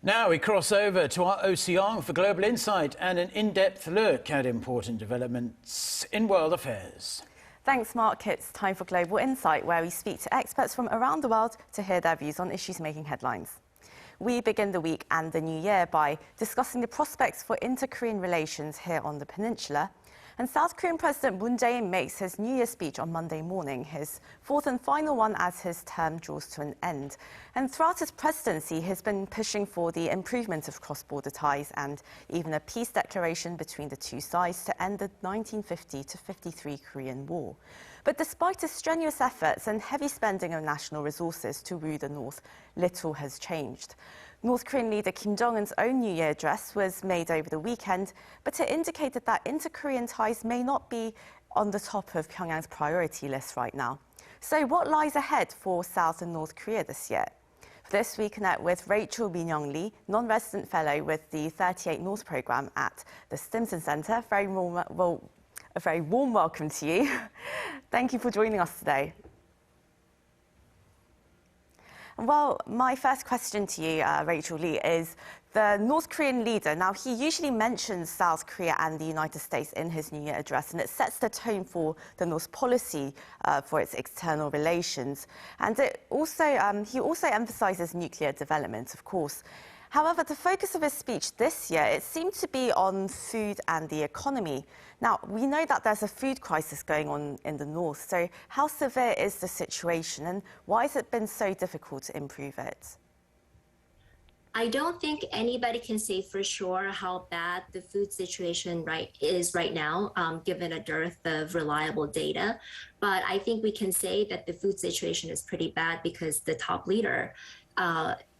Now we cross over to our Ocean for global insight and an in-depth look at important developments in world affairs. Thanks, Mark. It's time for Global Insight, where we speak to experts from around the world to hear their views on issues making headlines. We begin the week and the new year by discussing the prospects for inter-Korean relations here on the peninsula. And South Korean President Moon Jae-in makes his New Year speech on Monday morning, his fourth and final one as his term draws to an end. And throughout his presidency, he's been pushing for the improvement of cross-border ties and even a peace declaration between the two sides to end the 1950-53 Korean War. But despite his strenuous efforts and heavy spending of national resources to woo the North, little has changed. North Korean leader Kim Jong-un's own New Year address was made over the weekend, but it indicated that inter-Korean ties may not be on the top of Pyongyang's priority list right now. So what lies ahead for South and North Korea this year? For this, we connect with Rachel Minyoung, non-resident fellow with the 38 North programme at the Stimson Centre. A very warm welcome to you. Thank you for joining us today. Well, my first question to you, Rachel Lee, is the North Korean leader. Now, he usually mentions South Korea and the United States in his New Year address, and it sets the tone for the North's policy for its external relations. And he also emphasizes nuclear development, of course. However, the focus of his speech this year, it seemed to be on food and the economy. Now, we know that there's a food crisis going on in the North, so how severe is the situation and why has it been so difficult to improve it? I don't think anybody can say for sure how bad the food situation is right now, given a dearth of reliable data. But I think we can say that the food situation is pretty bad because the top leader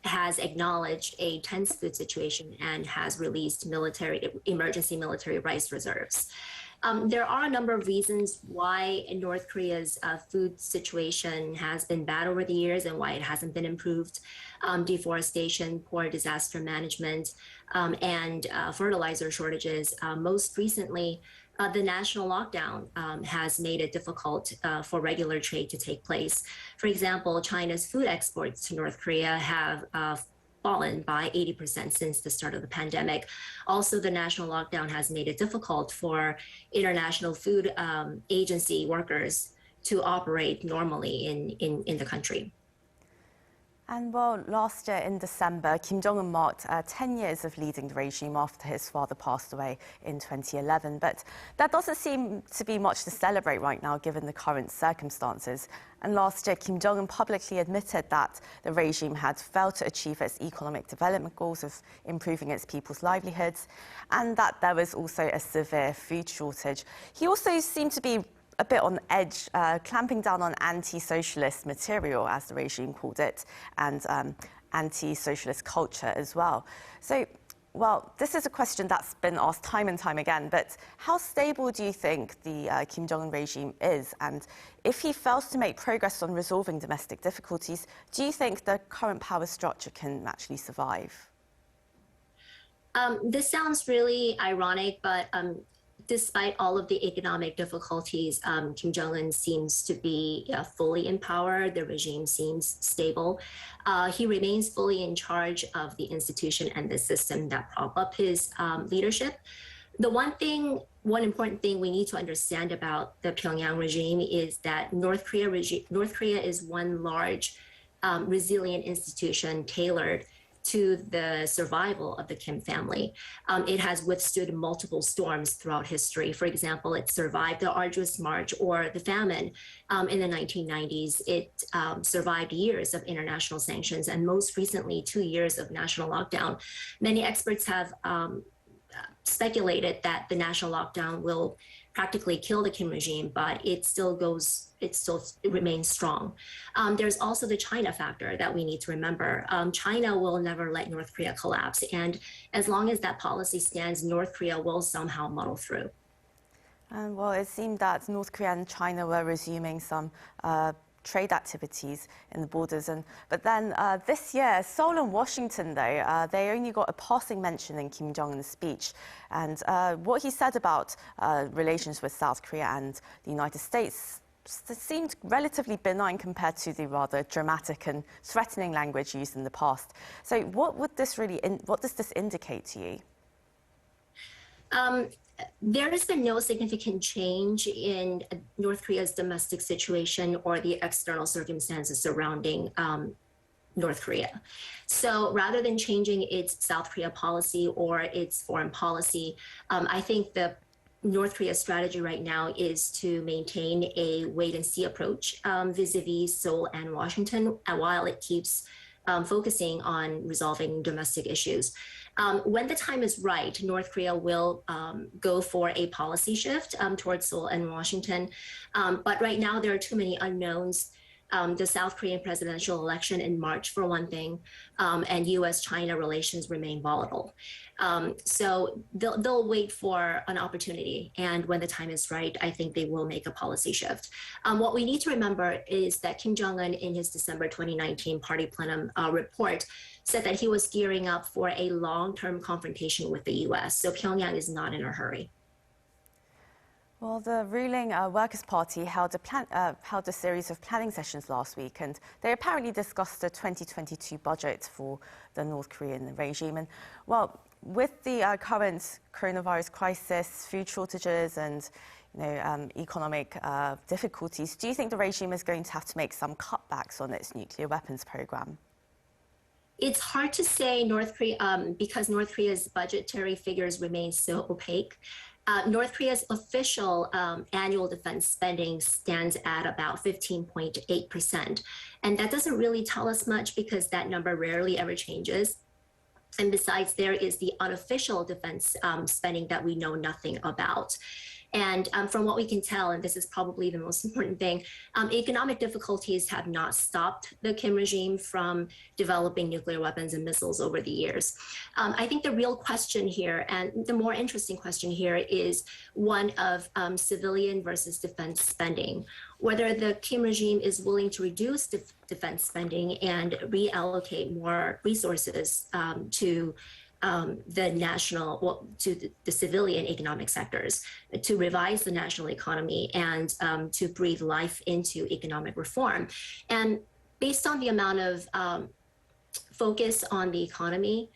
has acknowledged a tense food situation and has released emergency military rice reserves. There are a number of reasons why North Korea's food situation has been bad over the years and why it hasn't been improved. Deforestation, poor disaster management, and fertilizer shortages. Most recently, the national lockdown has made it difficult for regular trade to take place. For example, China's food exports to North Korea have fallen by 80% since the start of the pandemic. Also, the national lockdown has made it difficult for international food agency workers to operate normally in the country. And well, last year in December, Kim Jong-un marked 10 years of leading the regime after his father passed away in 2011. But that doesn't seem to be much to celebrate right now, given the current circumstances. And last year, Kim Jong-un publicly admitted that the regime had failed to achieve its economic development goals of improving its people's livelihoods, and that there was also a severe food shortage. He also seemed to be a bit on edge, clamping down on anti-socialist material, as the regime called it, and anti-socialist culture as well. So, well, this is a question that's been asked time and time again, but how stable do you think the Kim Jong-un regime is? And if he fails to make progress on resolving domestic difficulties, do you think the current power structure can actually survive? This sounds really ironic, but despite all of the economic difficulties, Kim Jong-un seems to be fully in power. The regime seems stable. He remains fully in charge of the institution and the system that prop up his leadership. The one important thing we need to understand about the Pyongyang regime is that North Korea is one large, resilient institution tailored to the survival of the Kim family. It has withstood multiple storms throughout history. For example, it survived the arduous march or the famine in the 1990s. It survived years of international sanctions and most recently 2 years of national lockdown. Many experts have speculated that the national lockdown will practically kill the Kim regime, but it still remains strong. There's also the China factor that we need to remember. China will never let North Korea collapse. And as long as that policy stands, North Korea will somehow muddle through. And well, it seemed that North Korea and China were resuming some trade activities in the borders. But then this year, Seoul and Washington, though, they only got a passing mention in Kim Jong-un's speech. And what he said about relations with South Korea and the United States seemed relatively benign compared to the rather dramatic and threatening language used in the past. So what does this indicate to you? There has been no significant change in North Korea's domestic situation or the external circumstances surrounding North Korea. So rather than changing its South Korea policy or its foreign policy, I think the North Korea's strategy right now is to maintain a wait-and-see approach vis-a-vis Seoul and Washington, while it keeps focusing on resolving domestic issues. When the time is right, North Korea will go for a policy shift towards Seoul and Washington. But right now, there are too many unknowns. The South Korean presidential election in March, for one thing, and U.S.-China relations remain volatile. So they'll wait for an opportunity. And when the time is right, I think they will make a policy shift. What we need to remember is that Kim Jong-un, in his December 2019 party plenum report, said that he was gearing up for a long-term confrontation with the U.S. So Pyongyang is not in a hurry. Well, the ruling Workers' Party held a series of planning sessions last week, and they apparently discussed the 2022 budget for the North Korean regime. And, well, with the current coronavirus crisis, food shortages and economic difficulties, do you think the regime is going to have to make some cutbacks on its nuclear weapons program? It's hard to say because North Korea's budgetary figures remain so opaque. North Korea's official annual defense spending stands at about 15.8%. And that doesn't really tell us much because that number rarely ever changes. And besides, there is the unofficial defense spending that we know nothing about. And from what we can tell, and this is probably the most important thing, economic difficulties have not stopped the Kim regime from developing nuclear weapons and missiles over the years. I think the real question here, and the more interesting question here, is one of civilian versus defense spending. Whether the Kim regime is willing to reduce defense spending and reallocate more resources to the civilian economic sectors, to revise the national economy and to breathe life into economic reform. And based on the amount of focus on the economy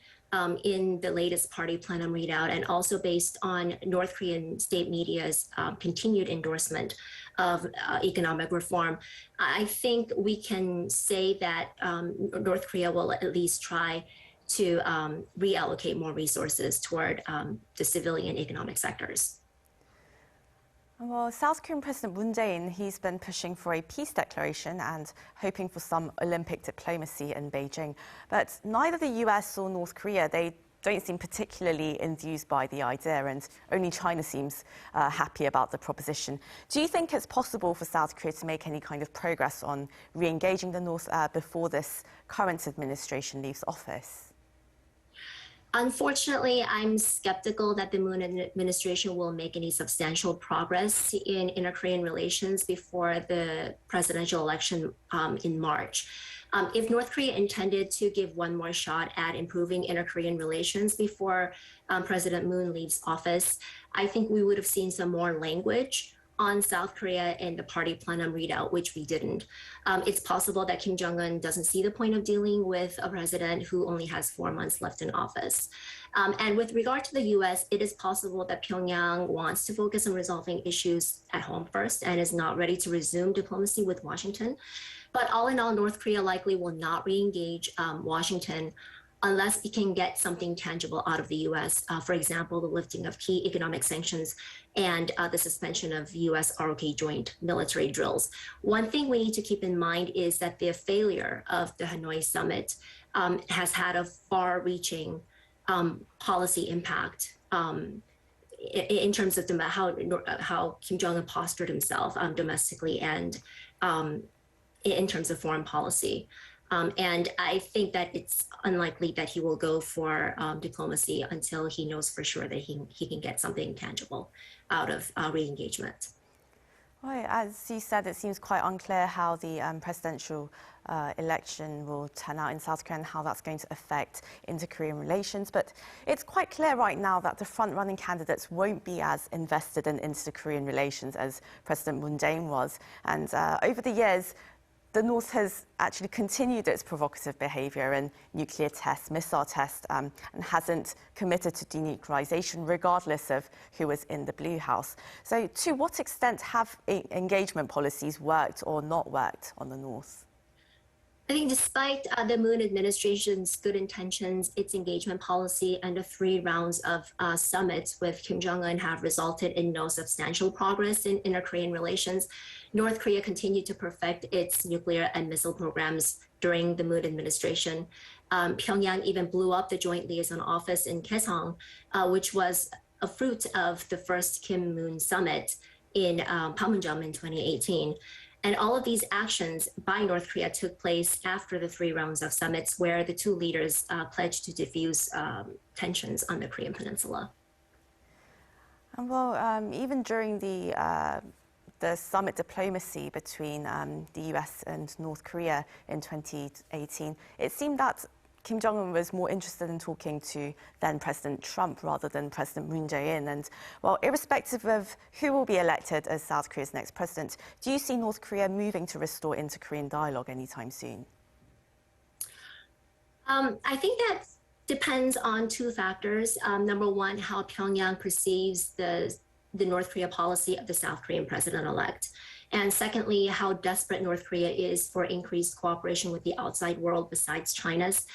in the latest party plenum readout, and also based on North Korean state media's continued endorsement of economic reform, I think we can say that North Korea will at least try to reallocate more resources toward the civilian economic sectors. Well, South Korean President Moon Jae-in, he's been pushing for a peace declaration and hoping for some Olympic diplomacy in Beijing. But neither the US or North Korea, they don't seem particularly enthused by the idea, and only China seems happy about the proposition. Do you think it's possible for South Korea to make any kind of progress on re-engaging the North before this current administration leaves office? Unfortunately, I'm skeptical that the Moon administration will make any substantial progress in inter-Korean relations before the presidential election in March. If North Korea intended to give one more shot at improving inter-Korean relations before President Moon leaves office, I think we would have seen some more language on South Korea in the party plenum readout, which we didn't. It's possible that Kim Jong-un doesn't see the point of dealing with a president who only has 4 months left in office. And with regard to the US, it is possible that Pyongyang wants to focus on resolving issues at home first and is not ready to resume diplomacy with Washington. But all in all, North Korea likely will not re-engage Washington unless it can get something tangible out of the US, for example, the lifting of key economic sanctions and the suspension of US ROK joint military drills. One thing we need to keep in mind is that the failure of the Hanoi summit has had a far-reaching policy impact in terms of how Kim Jong-un postured himself domestically and in terms of foreign policy. And I think that it's unlikely that he will go for diplomacy until he knows for sure that he can get something tangible out of re-engagement. Right, as you said, it seems quite unclear how the presidential election will turn out in South Korea and how that's going to affect inter-Korean relations. But it's quite clear right now that the front-running candidates won't be as invested in inter-Korean relations as President Moon Jae-in was. And over the years, the North has actually continued its provocative behaviour in nuclear tests, missile tests, and hasn't committed to denuclearisation regardless of who was in the Blue House. So to what extent have engagement policies worked or not worked on the North? I think despite the Moon administration's good intentions, its engagement policy and the 3 rounds of summits with Kim Jong-un have resulted in no substantial progress in inter-Korean relations. North Korea continued to perfect its nuclear and missile programs during the Moon administration. Pyongyang even blew up the Joint Liaison Office in Kaesong, which was a fruit of the first Kim-Moon summit in Panmunjom in 2018. And all of these actions by North Korea took place after the 3 rounds of summits where the 2 leaders pledged to diffuse tensions on the Korean Peninsula. And well, even during the summit diplomacy between the US and North Korea in 2018, it seemed that Kim Jong-un was more interested in talking to then President Trump rather than President Moon Jae-in. And, well, irrespective of who will be elected as South Korea's next president, do you see North Korea moving to restore inter-Korean dialogue anytime soon? I think that depends on 2 factors. Number one, how Pyongyang perceives the North Korea policy of the South Korean president-elect. And secondly, how desperate North Korea is for increased cooperation with the outside world besides China's.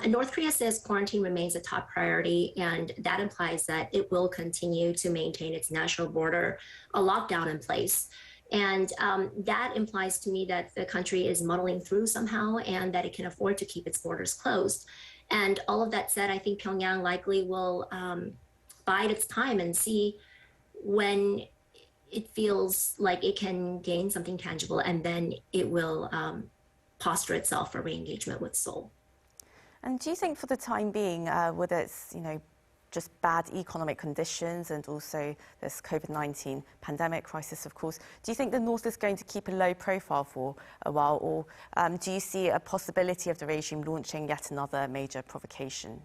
North Korea says quarantine remains a top priority, and that implies that it will continue to maintain its national border, a lockdown in place. And that implies to me that the country is muddling through somehow and that it can afford to keep its borders closed. And all of that said, I think Pyongyang likely will bide its time and see when it feels like it can gain something tangible, and then it will posture itself for re-engagement with Seoul. And do you think for the time being, with its, just bad economic conditions and also this COVID-19 pandemic crisis, of course, do you think the North is going to keep a low profile for a while, or do you see a possibility of the regime launching yet another major provocation?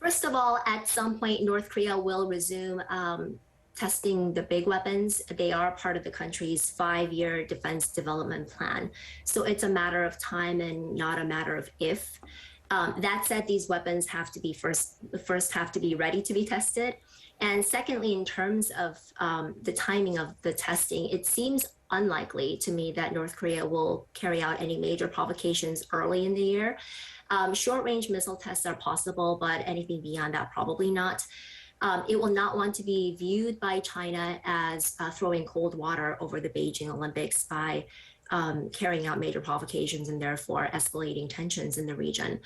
First of all, at some point, North Korea will resume testing the big weapons. They are part of the country's 5-year defense development plan. So it's a matter of time and not a matter of if. That said, these weapons have to be first have to be ready to be tested. And secondly, in terms of the timing of the testing, it seems unlikely to me that North Korea will carry out any major provocations early in the year. Short-range missile tests are possible, but anything beyond that, probably not. It will not want to be viewed by China as throwing cold water over the Beijing Olympics by carrying out major provocations and therefore escalating tensions in the region.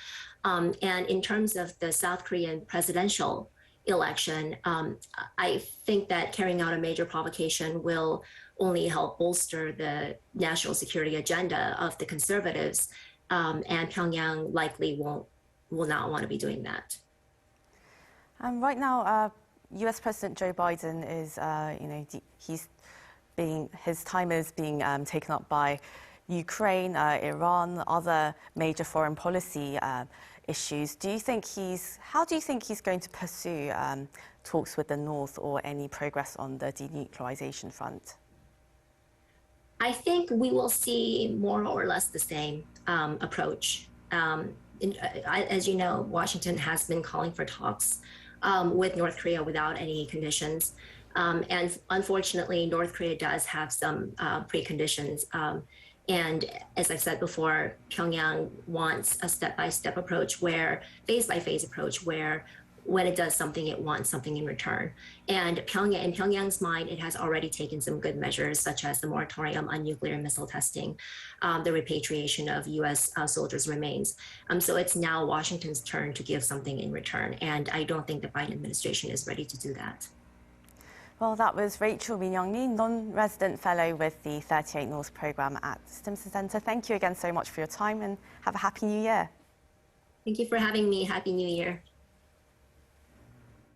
And in terms of the South Korean presidential election, I think that carrying out a major provocation will only help bolster the national security agenda of the conservatives, and Pyongyang likely will not want to be doing that. Right now, US President Joe Biden is, his time is being taken up by Ukraine, Iran, other major foreign policy issues. How do you think he's going to pursue talks with the North or any progress on the denuclearization front? I think we will see more or less the same approach. As you know, Washington has been calling for talks with North Korea without any conditions. And unfortunately, North Korea does have some preconditions. And as I said before, Pyongyang wants a step-by-step approach phase-by-phase approach where when it does something, it wants something in return. And in Pyongyang's mind, it has already taken some good measures, such as the moratorium on nuclear missile testing, the repatriation of US soldiers' remains. So it's now Washington's turn to give something in return. And I don't think the Biden administration is ready to do that. Well, that was Rachel Minyoung, non-resident fellow with the 38 North programme at Stimson Centre. Thank you again so much for your time and have a happy new year. Thank you for having me. Happy New Year.